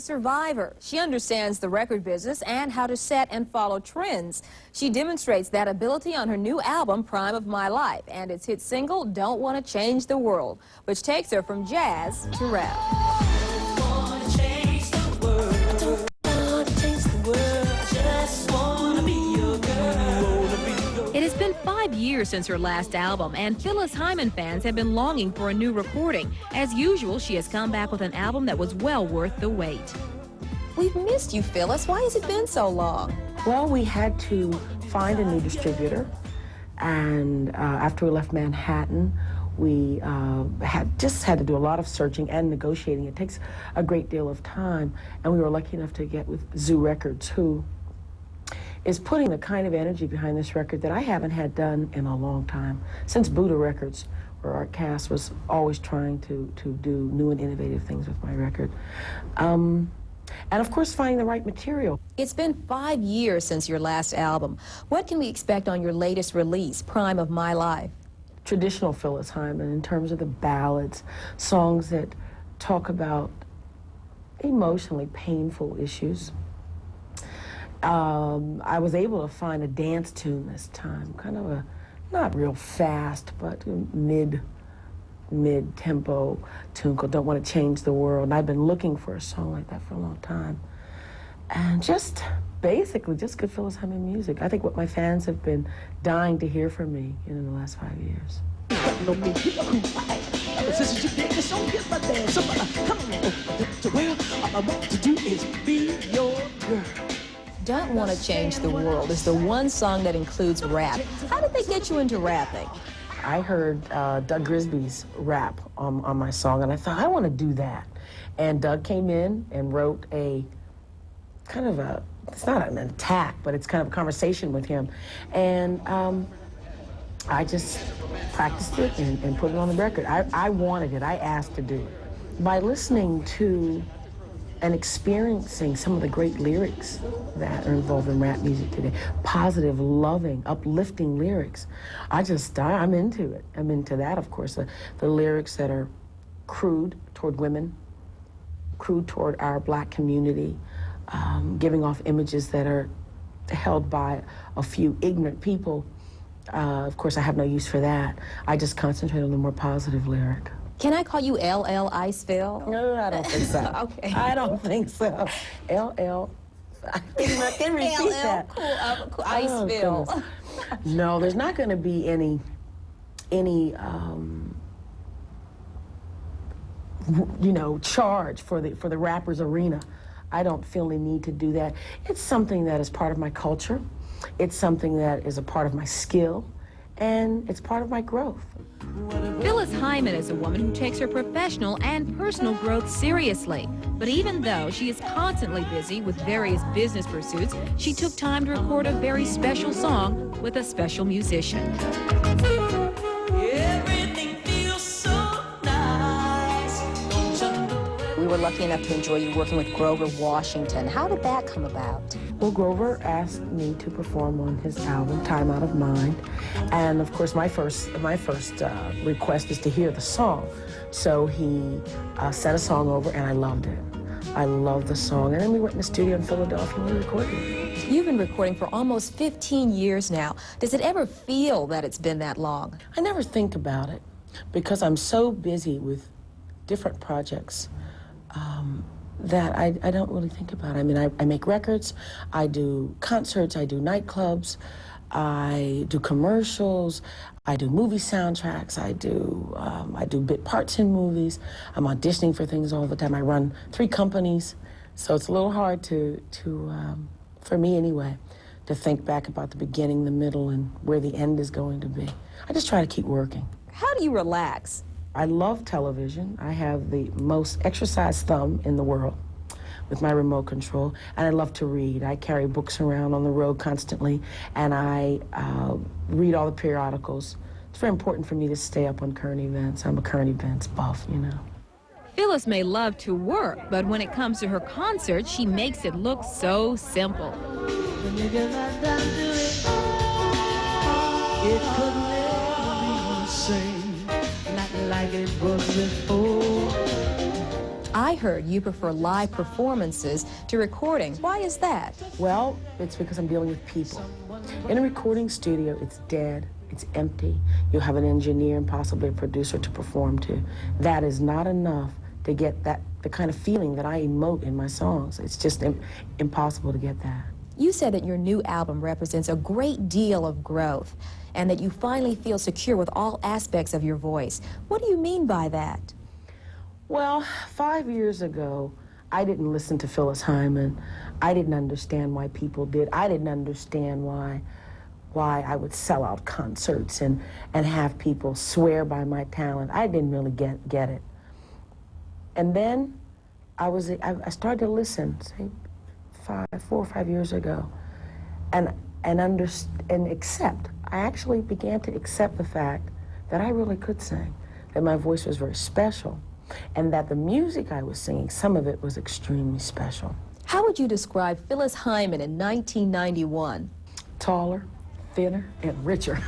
survivor. She understands the record business and how to set and follow trends. She demonstrates that ability on her new album, Prime of My Life, and its hit single, Don't Want to Change the World, which takes her from jazz to rap. It has been 5 years since her last album, and Phyllis Hyman fans have been longing for a new recording. As usual, she has come back with an album that was well worth the wait. We've missed you, Phyllis. Why has it been so long? Well, we had to find a new distributor, and after we left Manhattan, we had to do a lot of searching and negotiating. It takes a great deal of time, and we were lucky enough to get with Zoo Records, who is putting the kind of energy behind this record that I haven't had done in a long time, since Buddha Records, where Art Cass was always trying to do new and innovative things with my record. And of course, finding the right material. It's been 5 years since your last album. What can we expect on your latest release, Prime of My Life? Traditional Phyllis Hyman in terms of the ballads, songs that talk about emotionally painful issues. I was able to find a dance tune this time, kind of a, not real fast, but mid-tempo tune called Don't Want to Change the World. And I've been looking for a song like that for a long time. And just basically just good Phyllis Hyman music. I think what my fans have been dying to hear from me in the last 5 years. All I want to do is be your girl. Don't Want to Change the World is the one song that includes rap. How did they get you into rapping? I heard Doug Grisby's rap on my song, and I thought, I want to do that. And Doug came in and wrote a kind of a, it's not an attack, but it's kind of a conversation with him. And I just practiced it and put it on the record. I wanted it. I asked to do it. By listening to and experiencing some of the great lyrics that are involved in rap music today, positive, loving, uplifting lyrics, I'm into it. I'm into that, of course. The lyrics that are crude toward women, crude toward our black community, giving off images that are held by a few ignorant people. Of course, I have no use for that. I just concentrate on the more positive lyric. Can I call you LL Iceville? No, I don't think so. Okay. I don't think so. LL, I can repeat that. Cool, Iceville. Oh, no, there's not going to be any charge for the rapper's arena. I don't feel any need to do that. It's something that is part of my culture. It's something that is a part of my skill, and it's part of my growth. Phyllis Hyman is a woman who takes her professional and personal growth seriously. But even though she is constantly busy with various business pursuits, she took time to record a very special song with a special musician. Everything feels so nice. We were lucky enough to enjoy you working with Grover Washington. How did that come about? Well, Grover asked me to perform on his album, Time Out of Mind. And of course, my first request is to hear the song. So he sent a song over, and I loved it. I loved the song. And then we went in the studio in Philadelphia and we recorded it. You've been recording for almost 15 years now. Does it ever feel that it's been that long? I never think about it because I'm so busy with different projects that I don't really think about it. I mean, I make records, I do concerts, I do nightclubs, I do commercials, I do movie soundtracks, I do bit parts in movies. I'm auditioning for things all the time. I run 3 companies, so it's a little hard for me anyway, to think back about the beginning, the middle, and where the end is going to be. I just try to keep working. How do you relax? I love television. I have the most exercised thumb in the world with my remote control, and I love to read. I carry books around on the road constantly, and I read all the periodicals. It's very important for me to stay up on current events. I'm a current events buff, you know. Phyllis may love to work, but when it comes to her concert, she makes it look so simple. When you get right down to it could never be the same, not like it was before. I heard you prefer live performances to recording. Why is that? Well, it's because I'm dealing with people. In a recording studio, it's dead, it's empty. You'll have an engineer and possibly a producer to perform to. That is not enough to get the kind of feeling that I emote in my songs. It's just impossible to get that. You said that your new album represents a great deal of growth and that you finally feel secure with all aspects of your voice. What do you mean by that? Well, 5 years ago, I didn't listen to Phyllis Hyman. I didn't understand why people did. I didn't understand why I would sell out concerts and have people swear by my talent. I didn't really get it. And then I started to listen, say 4 or 5 years ago, and accept. I actually began to accept the fact that I really could sing, that my voice was very special, and that the music I was singing, some of it was extremely special. How would you describe Phyllis Hyman in 1991? Taller, thinner, and richer.